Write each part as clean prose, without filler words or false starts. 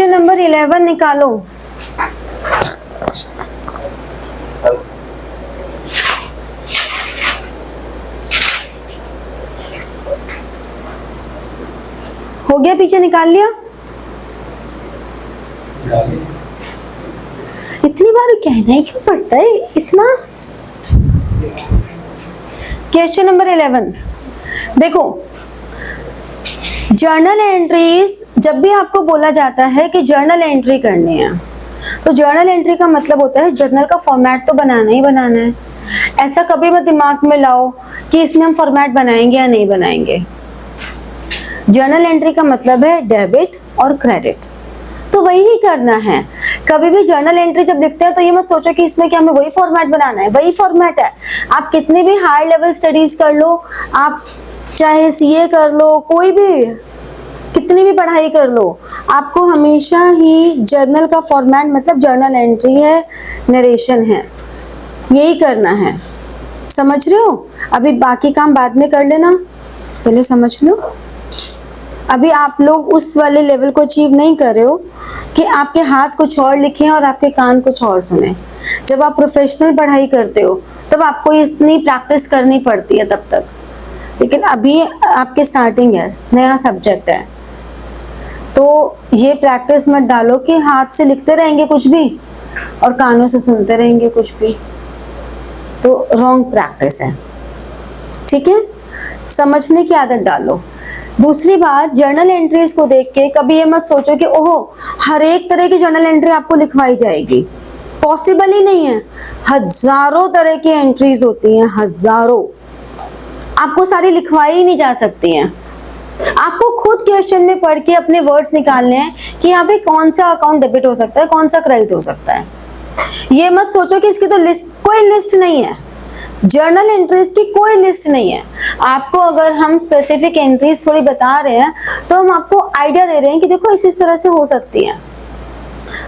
Question number 11 निकालो। हो गया, पीछे निकाल लिया? इतनी बार कहना ही क्यों पड़ता है इतना? क्वेश्चन नंबर 11 देखो, जर्नल एंट्रीज, जब भी आपको बोला जाता है कि जर्नल एंट्री करनी है, तो जर्नल एंट्री का मतलब होता है जर्नल का फॉर्मेट तो बनाना ही बनाना है। ऐसा कभी मत दिमाग में लाओ कि इसमें हम फॉर्मेट बनाएंगे या नहीं बनाएंगे। जर्नल एंट्री का मतलब है डेबिट और क्रेडिट, तो वही ही करना है। कभी भी जर्नल एंट्री जब लिखते हैं तो ये मत सोचो कि इसमें क्या हमें वही फॉर्मेट बनाना है। वही फॉर्मेट है। आप कितनी भी हाई लेवल स्टडीज कर लो, आप चाहे सीए कर लो, कोई भी कितनी भी पढ़ाई कर लो, आपको हमेशा ही जर्नल का फॉर्मेट मतलब जर्नल एंट्री है, नरेशन है, यही करना है। समझ रहे हो? अभी बाकी काम बाद में कर लेना, पहले समझ लो। अभी आप लोग उस वाले लेवल को अचीव नहीं कर रहे हो कि आपके हाथ कुछ और लिखे और आपके कान कुछ और सुने। जब आप प्रोफेशनल पढ़ाई करते हो तब आपको इतनी प्रैक्टिस करनी पड़ती है तब तक, लेकिन अभी आपकी स्टार्टिंग है, नया सब्जेक्ट है, तो ये प्रैक्टिस मत डालो कि हाथ से लिखते रहेंगे कुछ भी और कानों से सुनते रहेंगे कुछ भी, तो रॉन्ग प्रैक्टिस है। ठीक है, समझने की आदत डालो। दूसरी बात, जर्नल एंट्रीज को देख के कभी ये मत सोचो कि ओहो हर एक तरह की जर्नल एंट्री आपको लिखवाई जाएगी। पॉसिबल ही नहीं है। हजारों तरह की एंट्रीज होती हैं, हजारों, आपको सारी लिखवाई ही नहीं जा सकती हैं। आपको खुद क्वेश्चन में पढ़ के अपने वर्ड्स निकालने हैं कि यहाँ पे कौन सा अकाउंट डेबिट हो सकता है, कौन सा क्रेडिट हो सकता है। ये मत सोचो कि इसकी तो लिस्ट, कोई लिस्ट नहीं है। जर्नल एंट्रीज की कोई लिस्ट नहीं है। आपको अगर हम स्पेसिफिक एंट्रीज थोड़ी बता रहे हैं तो हम आपको आइडिया दे रहे हैं कि देखो इस तरह से हो सकती है।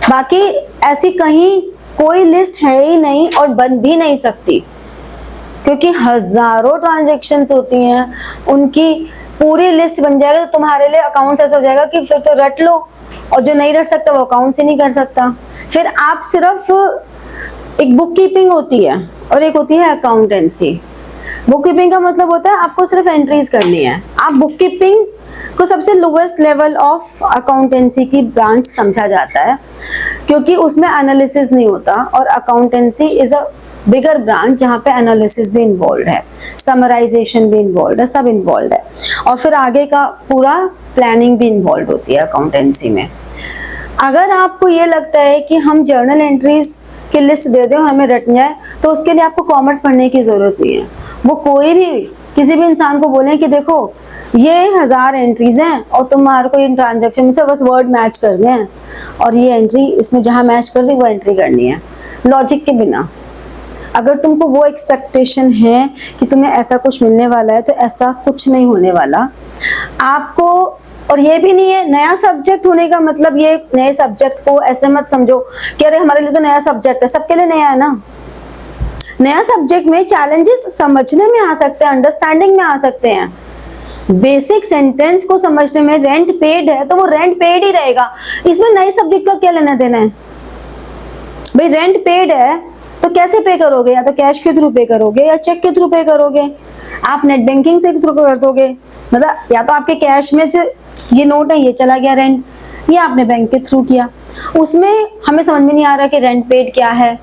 बाकी ऐसी कहीं कोई लिस्ट है ही नहीं और बन भी नहीं सकती, क्योंकि हजारों ट्रांजैक्शंस होती हैं, उनकी पूरी लिस्ट बन जाएगा तो तुम्हारे लिए अकाउंट्स ऐसा हो जाएगा कि फिर तो रट लो, और जो नहीं रट सकता वो अकाउंट से नहीं कर सकता। फिर आप सिर्फ, एक बुक कीपिंग होती है और एक होती है अकाउंटेंसी। बुक कीपिंग का मतलब होता है आपको सिर्फ एंट्रीज करनी है। आप बुक कीपिंग को सबसे लोएस्ट लेवल ऑफ अकाउंटेंसी की ब्रांच समझा जाता है, क्योंकि उसमें एनालिसिस नहीं होता, और accountancy is a bigger branch जहाँ पे एनालिसिस भी इन्वॉल्व है, समराइजेशन भी इन्वॉल्व है, सब इन्वॉल्व है, और फिर आगे का पूरा प्लानिंग भी इन्वॉल्व होती है अकाउंटेंसी में। अगर आपको ये लगता है कि हम जर्नल एंट्रीज की लिस्ट दे दें और हमें रट जाए, तो उसके लिए आपको कॉमर्स पढ़ने की जरूरत नहीं है। वो कोई भी किसी भी इंसान को बोले कि देखो ये 1000 एंट्रीज हैं और तुम्हारे को इन ट्रांजैक्शन में से बस वर्ड मैच करने हैं और ये एंट्री इसमें जहां मैच कर दी वो एंट्री करनी है, लॉजिक के बिना। अगर तुमको वो एक्सपेक्टेशन है कि तुम्हें ऐसा कुछ मिलने वाला है, तो ऐसा कुछ नहीं होने वाला आपको। और ये भी नहीं है, नया सब्जेक्ट होने का मतलब ये नए सब्जेक्ट को ऐसे मत समझो कि अरे हमारे लिए तो नया सब्जेक्ट है, सबके लिए नया है ना। नया सब्जेक्ट में चैलेंजेस समझने में आ सकते हैं, अंडरस्टैंडिंग में आ सकते हैं। बेसिक सेंटेंस को समझने में, रेंट पेड है तो वो रेंट पेड ही रहेगा, इसमें नए सब्जेक्ट का क्या लेना देना है भाई। रेंट पेड है तो कैसे पे करोगे, या तो कैश के थ्रू पे करोगे या चेक के थ्रू पे करोगे। आप नेट बैंकिंग से थ्रू कर दोगे, मतलब या तो आपके कैश में से ये नोट है, ये चला गया रेंट, ये आपने बैंक के थ्रू किया, उसमें हमें समझ में नहीं आ रहा कि रेंट पेड क्या है।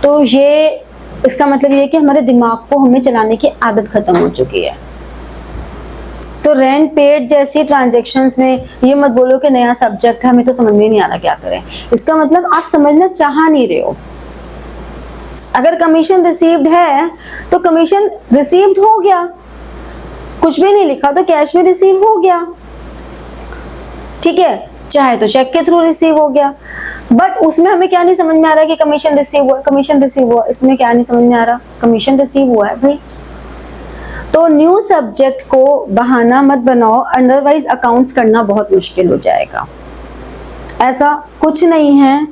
तो ये इसका मतलब ये कि हमारे दिमाग को हमें चलाने की आदत खत्म हो चुकी है। तो रेंट पेड जैसी ट्रांजैक्शंस में ये मत बोलो कि नया सब्जेक्ट है, हमें तो समझ में नहीं आ रहा क्या करें। इसका मतलब आप समझना चाह नहीं रहे हो। अगर कमीशन रिसीव्ड है तो कमीशन रिसीव्ड हो गया, कुछ भी नहीं लिखा तो कैश में रिसीव हो गया, ठीक है, चाहे तो चेक के थ्रू रिसीव हो गया। बट उसमें हमें क्या नहीं समझ में आ रहा कि कमीशन रिसीव हुआ, कमीशन रिसीव हुआ, इसमें क्या नहीं समझ में आ रहा, कमीशन रिसीव हुआ है भाई। तो न्यू सब्जेक्ट को बहाना मत बनाओ, अदरवाइज अकाउंट्स करना बहुत मुश्किल हो जाएगा। ऐसा कुछ नहीं है,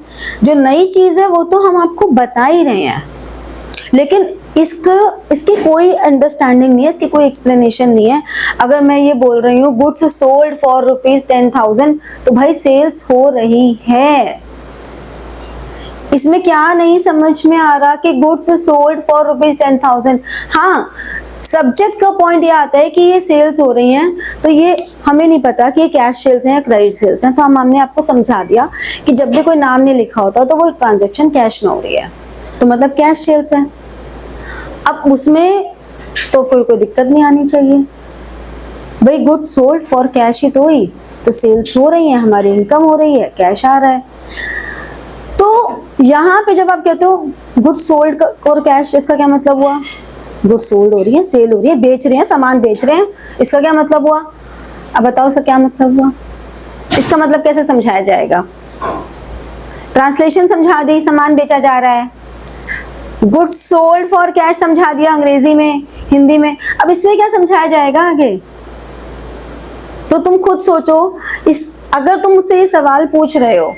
जो नई चीज है वो तो हम आपको बता ही रहे हैं, लेकिन इसकी कोई अंडरस्टैंडिंग नहीं है, इसकी कोई एक्सप्लेनेशन नहीं है। अगर मैं ये बोल रही हूँ गुड्स सोल्ड फॉर ₹10,000, तो भाई सेल्स हो रही है। इसमें क्या नहीं समझ में आ रहा कि गुड्स सोल्ड फॉर ₹10,000। हाँ, सब्जेक्ट का पॉइंट ये आता है कि ये सेल्स हो रही हैं, तो ये हमें नहीं पता कि ये कैश सेल्स हैं या क्रेडिट सेल्स हैं। तो हमने आपको समझा दिया कि जब भी कोई नाम नहीं लिखा होता तो वो ट्रांजेक्शन कैश में हो रही है, तो मतलब कैश सेल्स है। अब उसमें तो फिर कोई दिक्कत नहीं आनी चाहिए भाई, गुड्स सोल्ड फॉर कैश ही तो हुई, तो सेल्स हो रही है, हमारी इनकम हो रही है, कैश आ रहा है। तो यहाँ पे जब आप कहते हो गुड्स सोल्ड और कैश, इसका क्या मतलब हुआ? गुड्स सोल्ड हो रही है, सेल हो रही है, बेच रहे हैं, सामान बेच रहे हैं, इसका क्या मतलब हुआ? अब बताओ इसका क्या मतलब हुआ? इसका मतलब कैसे समझाया जाएगा? ट्रांसलेशन समझा दी, सामान बेचा जा रहा है। गुड्स सोल्ड फॉर कैश समझा दिया अंग्रेजी में, हिंदी में। अब इसमें क्या समझाया जाएगा आगे? तो तुम खुद सोचो। अगर तुम मुझसे ये सवाल पूछ रहे हो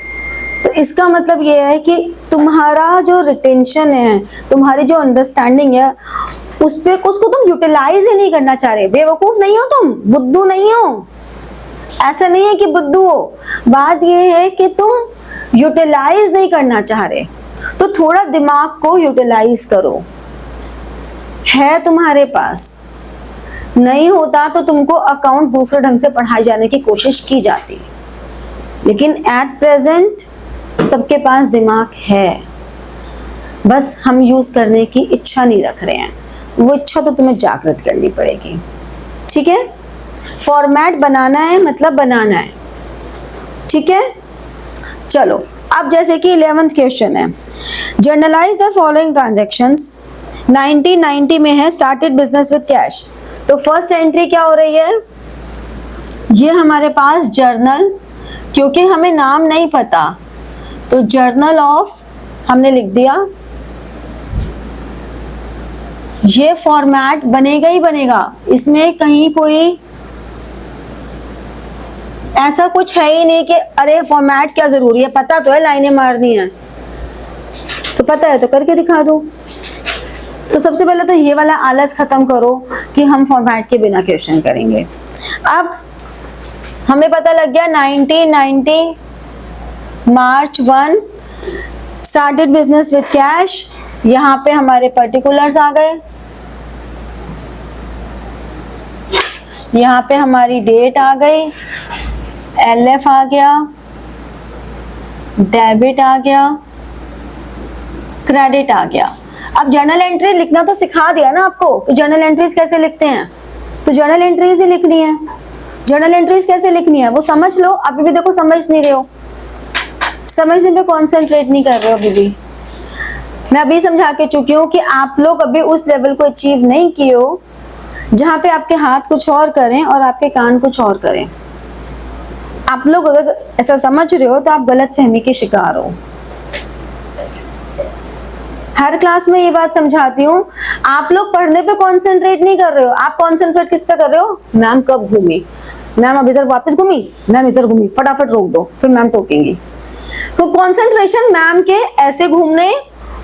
तो इसका मतलब ये है कि तुम्हारा जो रिटेंशन है, तुम्हारी जो अंडरस्टैंडिंग है, उसको तुम यूटिलाइज ही नहीं करना चाह रहे। बेवकूफ नहीं हो तुम, बुद्धू नहीं हो। ऐसा नहीं है कि बुद्धू हो, बात ये है कि तुम यूटिलाइज नहीं करना चाह रहे। तो थोड़ा दिमाग को यूटिलाइज करो। है तुम्हारे पास, नहीं होता तो तुमको अकाउंट्स दूसरे ढंग से पढ़ाए जाने की कोशिश की जाती, लेकिन एट प्रेजेंट सबके पास दिमाग है, बस हम यूज करने की इच्छा नहीं रख रहे हैं। वो इच्छा तो तुम्हें जागृत करनी पड़ेगी, ठीक है? फॉर्मेट बनाना है, मतलब बनाना है, ठीक है? चलो, अब जैसे कि 11th क्वेश्चन है, जर्नलाइज द फॉलोइंग ट्रांजैक्शंस। 1990 में है स्टार्टेड बिजनेस विद कैश। तो फर्स्ट एंट्री क्या हो रही है? ये हमारे पास जर्नल, क्योंकि हमें नाम नहीं पता तो जर्नल ऑफ हमने लिख दिया। ये फॉर्मेट बनेगा ही बनेगा, इसमें कहीं कोई ऐसा कुछ है ही नहीं कि अरे फॉर्मेट क्या जरूरी है, पता तो है लाइनें मारनी है, तो पता है तो करके दिखा दो। तो सबसे पहले तो ये वाला आलस खत्म करो कि हम फॉर्मेट के बिना क्वेश्चन करेंगे। अब हमें पता लग गया 1990 मार्च 1 स्टार्टेड बिजनेस विद कैश। यहाँ पे हमारे पर्टिकुलर्स आ गए, यहाँ पे हमारी डेट आ गई, LF आ गया, डेबिट आ गया, क्रेडिट आ गया। अब जर्नल एंट्री लिखना तो सिखा दिया ना आपको कि जर्नल एंट्रीज कैसे लिखते हैं, तो जर्नल एंट्रीज ही लिखनी है। जर्नल एंट्रीज कैसे लिखनी है वो समझ लो। अभी भी देखो समझ नहीं रहे हो, समझने पे कॉन्सेंट्रेट नहीं कर रहे हो। अभी भी मैं अभी समझा के चुकी हूँ कि आप लोग अभी उस लेवल को अचीव नहीं किए हो जहाँ पे आपके हाथ कुछ और करें और आपके कान कुछ और करें। आप लोग अगर ऐसा समझ रहे हो तो आप गलत फहमी के शिकार हो। हर क्लास में ये बात समझाती हूँ, आप लोग पढ़ने पे कंसंट्रेट नहीं कर रहे हो। आप कंसंट्रेट किस पे कर रहे हो? मैम कब घूमी, मैम अब इधर वापस घूमी, मैम इधर घूमी, फटाफट रोक दो, फिर मैम टोकेंगी। तो कंसंट्रेशन मैम के ऐसे घूमने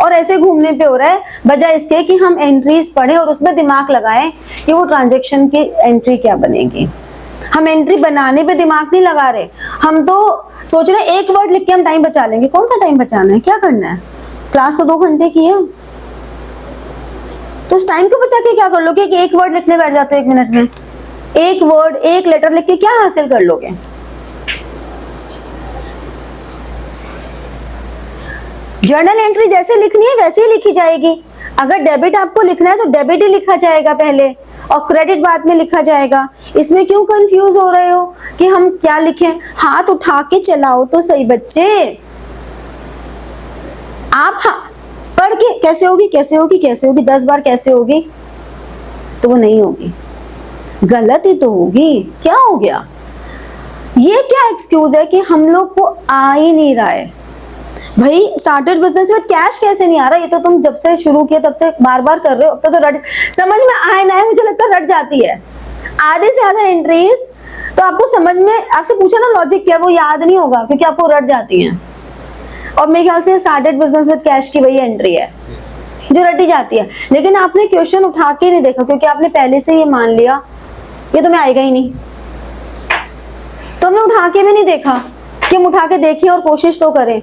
और ऐसे घूमने पे हो रहा है, बजाय इसके कि हम एंट्रीज पढ़ें और उसमें दिमाग लगाएं कि वो ट्रांजैक्शन की एंट्री क्या बनेगी। हम एंट्री बनाने पे दिमाग नहीं लगा रहे, हम तो सोच रहे एक वर्ड लिख के हम टाइम बचा लेंगे। कौन सा टाइम बचाना है, क्या करना है? क्लास तो 2 घंटे की है, तो उस टाइम को बचा के क्या कर लोगे कि एक वर्ड लिखने बैठ जाते हो 1 मिनट में। एक वर्ड, एक लेटर लिख के क्या हासिल कर लोगे? जर्नल एंट्री जैसे लिखनी है वैसे ही लिखी जाएगी। अगर डेबिट आपको लिखना है तो डेबिट ही लिखा जाएगा पहले और क्रेडिट बाद में लिखा जाएगा। इसमें क्यों कंफ्यूज हो रहे हो कि हम क्या लिखें? हाथ उठा के चलाओ तो सही बच्चे। आप पढ़ के कैसे होगी, कैसे होगी, कैसे होगी 10 बार कैसे होगी, तो वो नहीं होगी, गलत ही तो होगी। क्या हो गया? ये क्या एक्सक्यूज है कि हम लोग को आ ही नहीं रहा है? भाई स्टार्टेड बिजनेस विद कैश कैसे नहीं आ रहा? ये तो तुम जब से शुरू किया तब से बार बार कर रहे हो, तो रट समझ में आए ना, मुझे लगता है रट जाती है। आधे से ज्यादा एंट्रीज तो आपको समझ में, आपसे पूछा ना लॉजिक क्या, वो याद नहीं होगा क्योंकि आपको रट जाती हैं। और मेरे ख्याल से स्टार्टेड बिजनेस विद कैश की वही एंट्री है। जो रटी जाती है, लेकिन आपने क्वेश्चन उठा के नहीं देखा क्योंकि आपने पहले से ये मान लिया ये तुम्हें आएगा ही नहीं, तो हमने उठा के भी नहीं देखा कि हम उठा के देखें और कोशिश तो करें,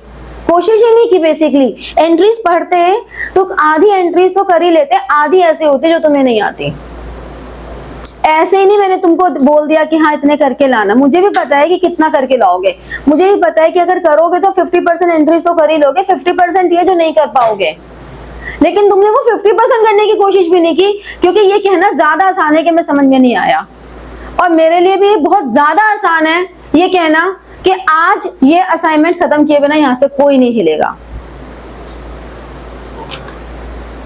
कोशिश ही नहीं की। बेसिकली एंट्रीज पढ़ते हैं तो आधी एंट्रीज तो कर ही लेते, आधी ऐसे होती जो तुम्हें नहीं आती। ऐसे ही नहीं मैंने तुमको बोल दिया कि हाँ इतने करके लाना, मुझे भी पता है कि कितना करके लाओगे, मुझे भी पता है कि अगर करोगे तो 50% एंट्रीज तो कर ही लोगे, 50% ये जो नहीं कर पाओगे। लेकिन तुमने वो 50% करने की कोशिश भी नहीं की, क्योंकि ये कहना ज्यादा आसान है कि मैं समझ में नहीं आया, और मेरे लिए भी बहुत ज्यादा आसान है ये कहना कि आज ये असाइनमेंट खत्म किए बिना यहां से कोई नहीं हिलेगा।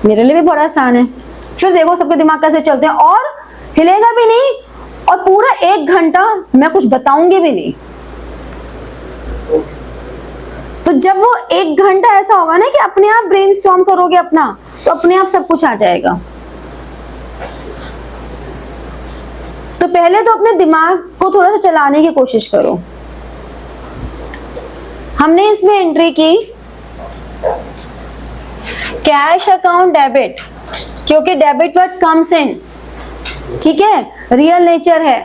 मेरे लिए भी बड़ा आसान है। फिर देखो सबके दिमाग कैसे चलते हैं, और हिलेगा भी नहीं, और पूरा 1 घंटा मैं कुछ बताऊंगी भी नहीं। तो जब वो 1 घंटा ऐसा होगा ना कि अपने आप ब्रेनस्टॉर्म करोगे अपना, तो अपने आप सब कुछ आ जाएगा। तो पहले तो अपने दिमाग को थोड़ा सा चलाने की कोशिश करो। हमने इसमें एंट्री की कैश अकाउंट डेबिट, क्योंकि डेबिट वर्ड कम्स इन, ठीक है, रियल नेचर है।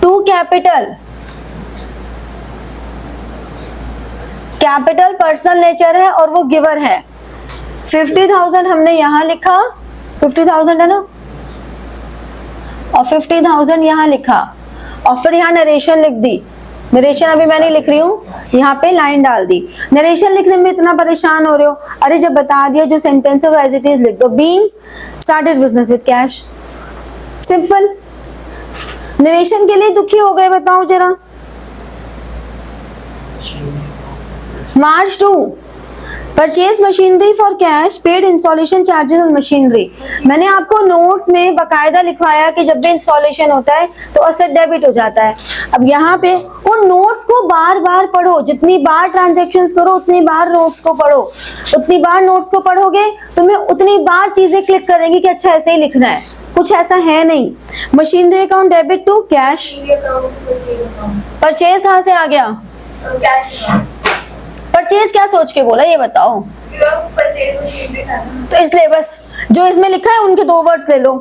To capital, capital personal nature है और वो गिवर है। 50,000 हमने यहां लिखा, 50,000 है ना, और 50,000 यहां लिखा, और फिर यहां नरेशन लिख दी। नरेशन अभी मैं नहीं लिख रही हूँ, यहाँ पे लाइन डाल दी। नरेशन लिखने में इतना परेशान हो रहे हो, अरे जब बता दिया जो सेंटेंस है एज इट इज लिख दो। Being started business with cash, simple. Narration के लिए दुखी हो गए, बताओ जरा। मार्च 2, purchase machinery for cash, paid installation charges on machinery. मैंने आपको नोट्स में बकायदा लिखवाया कि जब भी इंस्टॉलेशन होता है तो असेट डेबिट हो जाता है। अब यहाँ पे उन नोट्स को बार बार पढ़ो, जितनी बार ट्रांजैक्शंस करो उतनी बार नोट्स को पढ़ो, उतनी बार नोट्स को पढ़ोगे तुम्हें उतनी बार चीजें क्लिक करेंगी कि अच्छा ऐसे ही लिखना है, कुछ ऐसा है नहीं। Machinery account debit to cash, purchase कहाँ से आ गया? परचेज क्या सोच के बोला ये बताओ? तो इसलिए बस जो इसमें लिखा है उनके 2 वर्ड्स ले लो,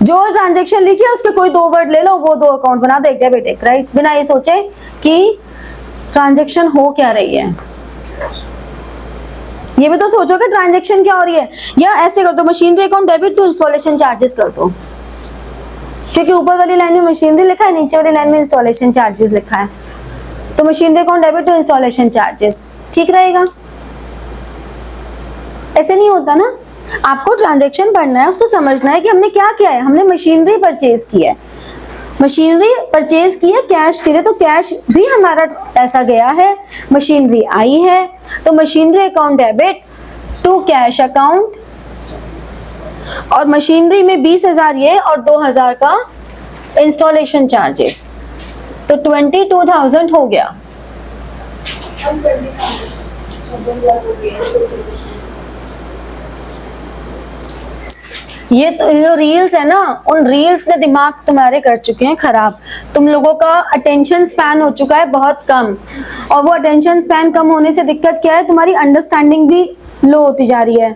जो ट्रांजैक्शन लिखी है उसके कोई 2 वर्ड ले लो, वो 2 अकाउंट बना दो, एक डेबिट एक क्रेडिट, बिना ये सोचे कि ट्रांजैक्शन हो क्या रही है। ये भी तो सोचो कि ट्रांजैक्शन क्या हो रही है। या ऐसे कर दो, machinery account debit to installation charges कर दो, क्योंकि ऊपर वाली लाइन में मशीनरी लिखा है, नीचे वाली लाइन में इंस्टॉलेशन चार्जेस लिखा है, तो machinery account debit to installation charges ठीक रहेगा। ऐसे नहीं होता ना, आपको ट्रांजैक्शन पढ़ना है, उसको समझना है कि हमने क्या किया है। हमने मशीनरी परचेज की है, मशीनरी परचेज की है कैश के लिए, तो कैश भी हमारा पैसा गया है, मशीनरी आई है, तो machinery account debit to cash account, और मशीनरी में 20,000 ये और 2,000 का इंस्टॉलेशन चार्जेस, तो 22,000 हो गया। ये तो जो रील्स है ना, उन रील्स ने दिमाग तुम्हारे कर चुके हैं खराब। तुम लोगों का अटेंशन स्पैन हो चुका है बहुत कम, और वो अटेंशन स्पैन कम होने से दिक्कत क्या है, तुम्हारी अंडरस्टैंडिंग भी लो होती जा रही है।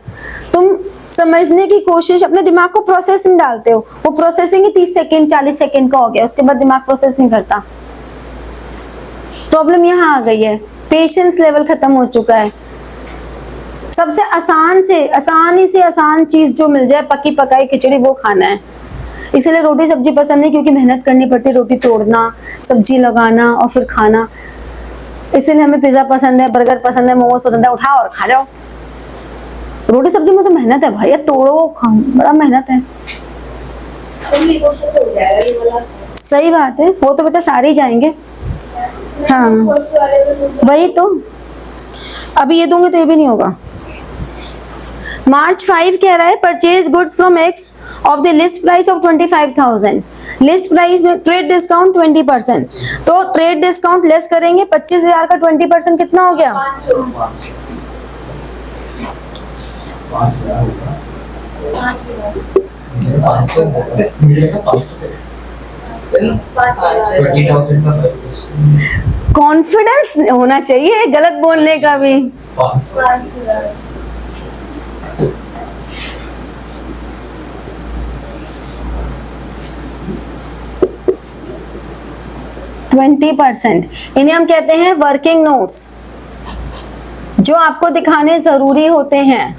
तुम समझने की कोशिश, अपने दिमाग को प्रोसेस नहीं डालते हो, वो प्रोसेसिंग ही 30 सेकेंड 40 सेकेंड का हो गया, उसके बाद दिमाग प्रोसेस नहीं करता। प्रॉब्लम यहाँ आ गई है, पेशेंस लेवल खत्म हो चुका है। सबसे आसानी से आसान चीज जो मिल जाए, पकी पकाई खिचड़ी, वो खाना है। इसलिए रोटी सब्जी पसंद है, क्योंकि मेहनत करनी पड़ती है, रोटी तोड़ना, सब्जी लगाना और फिर खाना। इसलिए हमें पिज्जा पसंद है, बर्गर पसंद है, मोमोज पसंद है, उठाओ और खा जाओ। रोटी सब्जी में तो मेहनत है भाई, तोड़ो खाओ, बड़ा मेहनत है। सही बात है, वो तो बेटा सारे ही जाएंगे। हाँ वही तो, अभी ये दूंगे तो ये भी नहीं होगा। मार्च 5 कह रहा है purchase goods from x of the list price of 25,000। List price में ट्रेड डिस्काउंट 20%, तो ट्रेड डिस्काउंट लेस करेंगे, 25,000 का 20% कितना हो गया? 5,000। कॉन्फिडेंस होना चाहिए गलत बोलने का भी। 20%। इन्हें हम कहते हैं वर्किंग नोट्स, जो आपको दिखाने जरूरी होते हैं।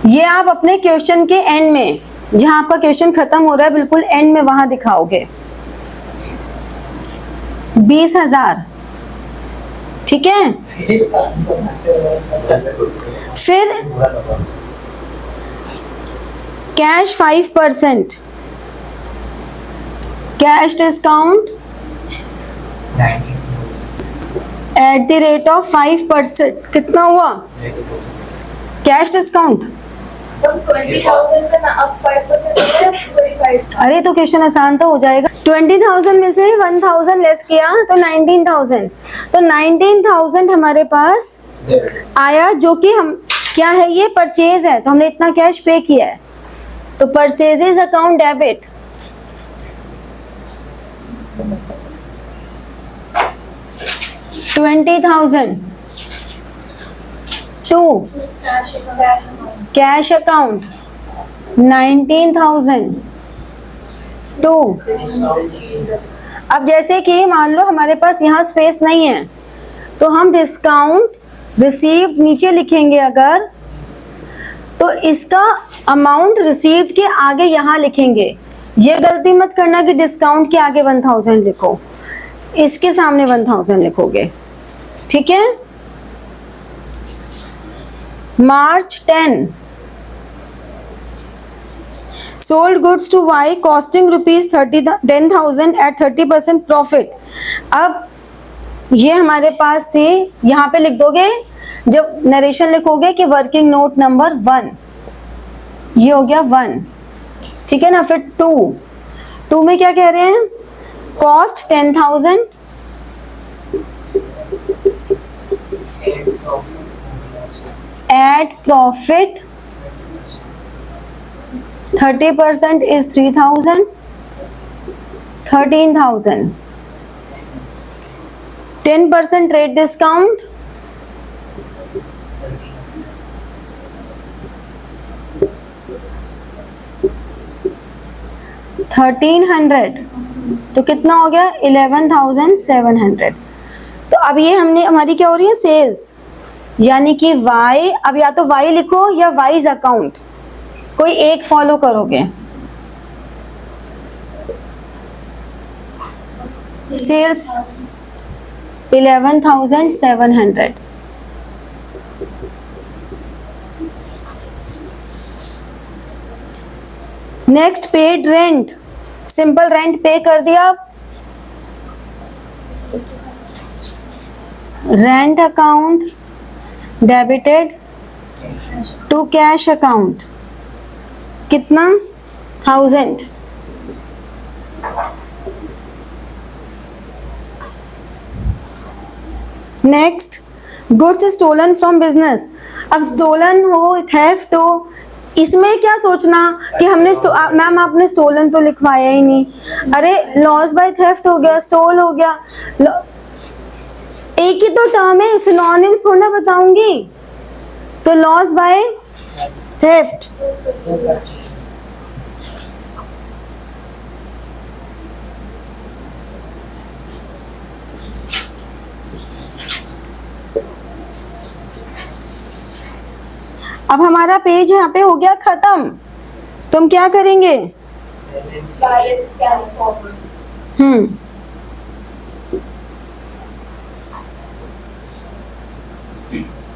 ये आप अपने क्वेश्चन के एंड में, जहां आपका क्वेश्चन खत्म हो रहा है बिल्कुल एंड में, वहां दिखाओगे। 20,000, ठीक है। फिर cash 5%, cash discount at the rate of 5%, कितना हुआ कैश डिस्काउंट? 20,000 का ना अब 5% हो गया, 25। अरे तो क्वेश्चन आसान तो हो जाएगा। 20,000 में से 1,000 लेस किया तो 19,000, तो 19,000 हमारे पास आया, जो कि हम क्या है, ये परचेज है, तो हमने इतना कैश पे किया है, तो purchases account debit. $20,000 to cash account, 19,000 to. अब जैसे कि मान लो हमारे पास यहाँ स्पेस नहीं है, तो हम डिस्काउंट रिसीव्ड नीचे लिखेंगे अगर, तो इसका अमाउंट रिसीव्ड के आगे यहाँ लिखेंगे। ये गलती मत करना कि डिस्काउंट के आगे 1,000 लिखो, इसके सामने 1,000 लिखोगे, ठीक है। March 10, sold goods to Y costing rupees 10,000 at 30% profit। अब ये हमारे पास थी, यहाँ पे लिख दोगे जब नरेशन लिखोगे कि वर्किंग नोट नंबर 1, ये हो गया 1, ठीक है ना। फिर 2 में क्या कह रहे हैं, cost 10,000 at profit 30% is 3,000, 13,000। 10% rate discount, $1,300, तो कितना हो गया 11,700। तो अब ये हमने, हमारी क्या हो रही है, सेल्स, यानी कि वाई। अब या तो वाई लिखो या वाइज अकाउंट, कोई एक फॉलो करोगे। Sales 11,700। Next paid rent, simple rent pay कर दिया। Rent account debited to cash account, कितना 1,000। Next goods stolen from business. अब स्टोलन हो, थेफ्ट हो, इसमें क्या सोचना कि हमने मैम आपने स्टोलन तो लिखवाया ही नहीं। अरे लॉस बाय थेफ्ट हो गया, स्टोल हो गया, एक ही तो टर्म है, सिनोनिम्स थोड़ा बताऊंगी। तो लॉस बाय थेफ्ट, अब हमारा पेज यहाँ पे हो गया खत्म। तुम क्या करेंगे,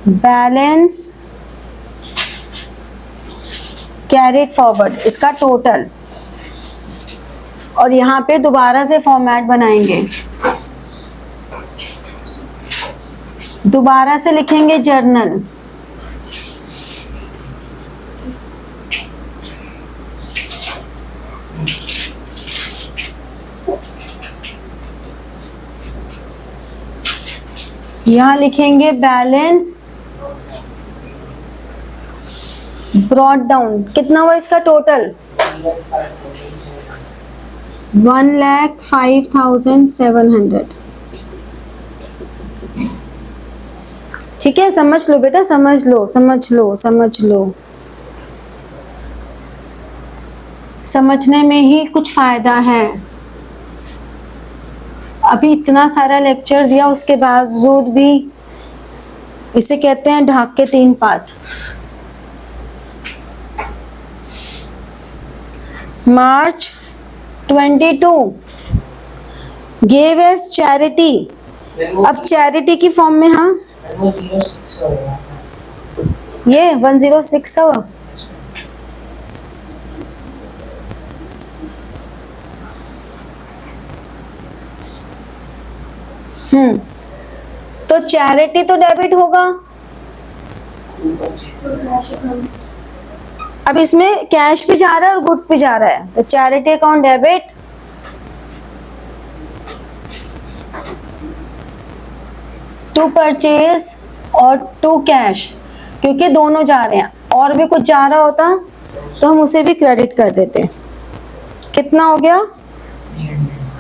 बैलेंस कैरिड फॉरवर्ड, इसका टोटल, और यहाँ पे दोबारा से फॉर्मेट बनाएंगे, दोबारा से लिखेंगे जर्नल। यहाँ लिखेंगे बैलेंस ब्रॉट डाउन, कितना हुआ इसका टोटल, 1,05,700। ठीक है, समझ लो बेटा, समझ लो, समझ लो, समझ लो, समझने में ही कुछ फायदा है। अभी इतना सारा लेक्चर दिया उसके बावजूद भी इसे कहते हैं ढाक के 3 पात। March 22 gave as charity। अब चैरिटी की फॉर्म में, हाँ ये 106 हुआ। तो चैरिटी तो डेबिट होगा। अब इसमें कैश भी जा रहा है और गुड्स भी जा रहा है, तो charity account debit. To purchase और टू कैश, क्योंकि दोनों जा रहे हैं, और भी कुछ जा रहा होता तो हम उसे भी क्रेडिट कर देते। कितना हो गया?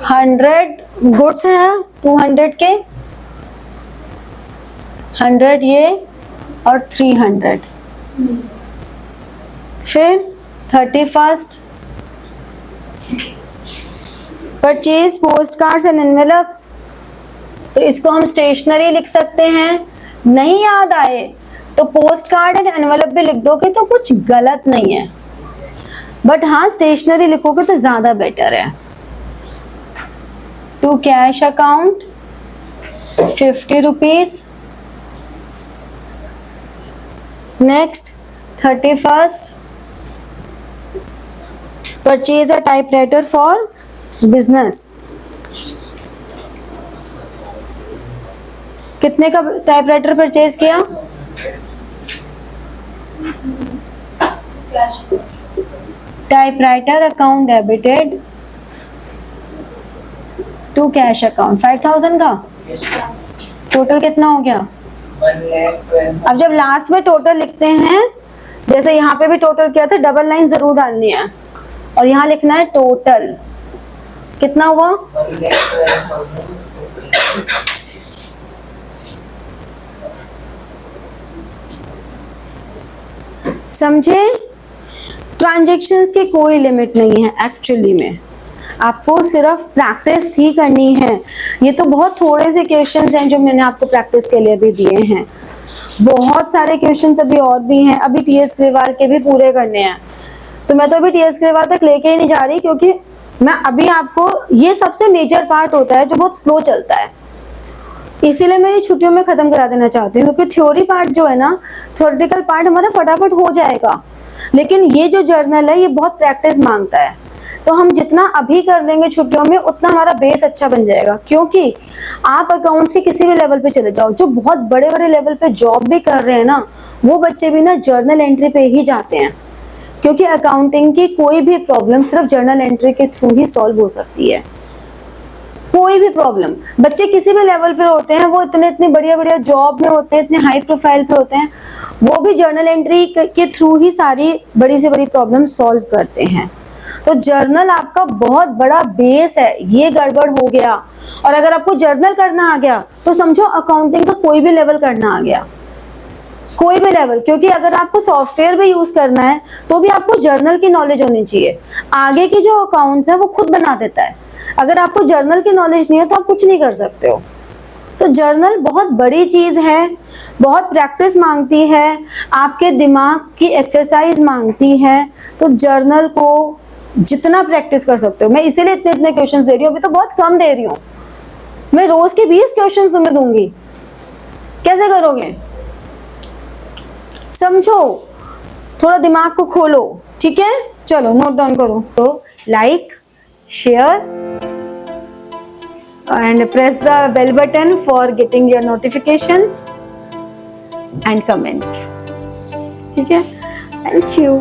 100 गुड्स हैं 200 के, 100 ये और 300। फिर 31 purchase post cards and envelopes, तो इसको हम स्टेशनरी लिख सकते हैं। नहीं याद आए तो पोस्ट कार्ड एंड एनवेलप भी लिख दोगे तो कुछ गलत नहीं है, बट हाँ स्टेशनरी लिखोगे तो ज्यादा बेटर है। To cash account 50 rupees. Next 31 purchase a typewriter for business. कितने का टाइपराइटर परचेज किया? Typewriter account debited to cash account 5000 का। टोटल कितना हो गया? 1,12,000। अब जब लास्ट में टोटल लिखते हैं, जैसे यहाँ पे भी टोटल किया था, डबल लाइन जरूर डालनी है और यहाँ लिखना है टोटल। कितना हुआ? 1,12,000। समझे? ट्रांजैक्शंस की कोई लिमिट नहीं है एक्चुअली में, आपको सिर्फ प्रैक्टिस ही करनी है। ये तो बहुत थोड़े से क्वेश्चंस हैं जो मैंने आपको प्रैक्टिस के लिए भी दिए हैं, बहुत सारे क्वेश्चंस अभी और भी हैं। अभी टीएस ग्रेवाल के भी पूरे करने हैं, तो मैं तो अभी टीएस ग्रेवाल तक लेके ही नहीं जा रही, क्योंकि मैं अभी आपको, ये सबसे मेजर पार्ट होता है जो बहुत स्लो चलता है, इसीलिए मैं ये छुट्टियों में खत्म करा देना चाहती हूँ। क्योंकि थ्योरी पार्ट जो है ना, थ्योरेटिकल पार्ट हमारा फटाफट हो जाएगा, लेकिन ये जो जर्नल है ये बहुत प्रैक्टिस मांगता है। तो हम जितना अभी कर लेंगे छुट्टियों में, उतना हमारा बेस अच्छा बन जाएगा। क्योंकि आप अकाउंट्स के किसी भी लेवल पे चले जाओ, जो बहुत बड़े बड़े लेवल पे जॉब भी कर रहे हैं ना, वो बच्चे भी ना जर्नल एंट्री पे ही जाते हैं, क्योंकि अकाउंटिंग की कोई भी प्रॉब्लम सिर्फ जर्नल एंट्री के थ्रू ही सॉल्व हो सकती है। कोई भी प्रॉब्लम, बच्चे किसी भी लेवल पे होते हैं, वो इतनी बढ़िया बढ़िया जॉब में होते हैं, इतने हाई प्रोफाइल पे होते हैं, वो भी जर्नल एंट्री के थ्रू ही सारी बड़ी से बड़ी प्रॉब्लम सॉल्व करते हैं। तो जर्नल आपका बहुत बड़ा बेस है। ये गड़बड़ हो गया, और अगर आपको जर्नल करना आ गया तो समझो अकाउंटिंग का कोई भी लेवल करना आ गया, कोई भी लेवल। क्योंकि अगर आपको सॉफ्टवेयर भी यूज करना है तो भी आपको जर्नल की नॉलेज होनी चाहिए। आगे की जो अकाउंट्स है वो खुद बना देता है, अगर आपको जर्नल की नॉलेज नहीं है तो आप कुछ नहीं कर सकते हो। तो जर्नल बहुत बड़ी चीज है, बहुत प्रैक्टिस मांगती है, आपके दिमाग की एक्सरसाइज मांगती है। तो जर्नल को जितना प्रैक्टिस कर सकते हो, मैं इसीलिए इतने इतने क्वेश्चंस दे रही हूँ। अभी तो बहुत कम दे रही हूँ, मैं रोज के 20 क्वेश्चंस तुम्हें दूंगी। कैसे करोगे? समझो, थोड़ा दिमाग को खोलो, ठीक है? चलो नोट डाउन करो। तो like, share and press the bell button for getting your notifications and comment. ठीक है? Thank you.